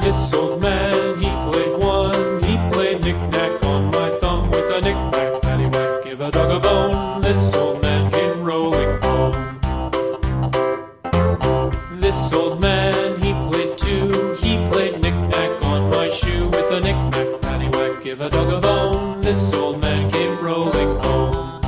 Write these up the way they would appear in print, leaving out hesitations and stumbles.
This old man, he played one. He played knick-knack on my thumb with a knick-knack, paddywhack, give a dog a bone. This old man came rolling home. This old man, he played two. He played knick-knack on my shoe with a knick-knack, paddywhack, give a dog a bone. This old man came rolling home.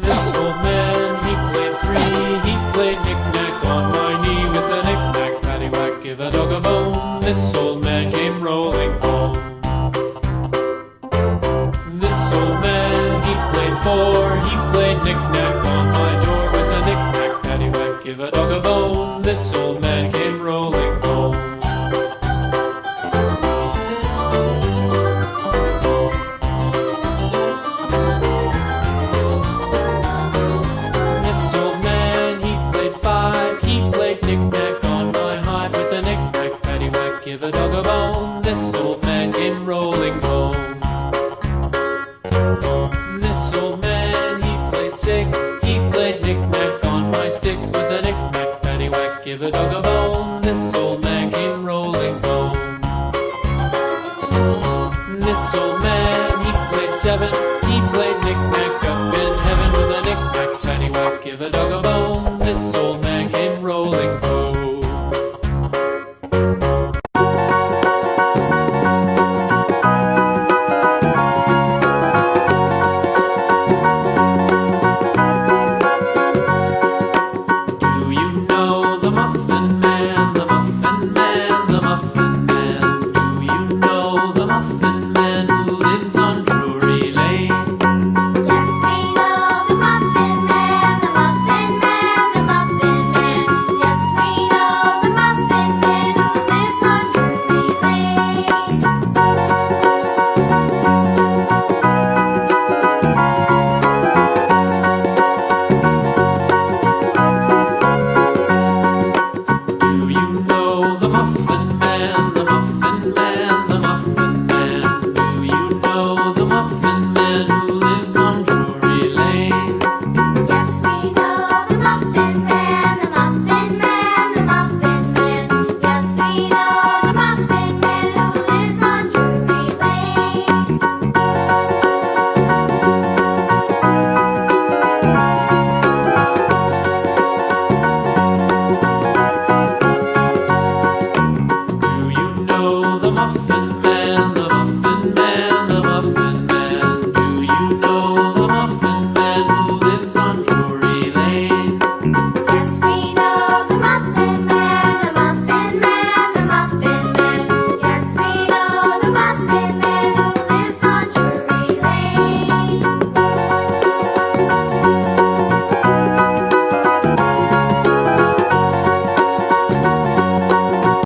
This old man, he played three. He played knick-knack on my knee with a knick-knack, paddywhack, give a dog a bone. This old man came rolling home. This old man, he played four. He played knick-knack on my door with a knick-knack, paddywhack, give a dog a bone. This old man came rolling home. This old man, he played five. He played knick-knack on my hive with a knick-knack, paddywhack, give a dog a bone. This old man came rolling home. This old man, he played six. He played knick-knack on my sticks with a knick-knack, paddywhack, give a dog a bone. This old man came rolling home. This old man, he played seven. He played knick-knack up in heaven with a knick-knack, paddywhack, give a dog a bone. This old man came rolling home.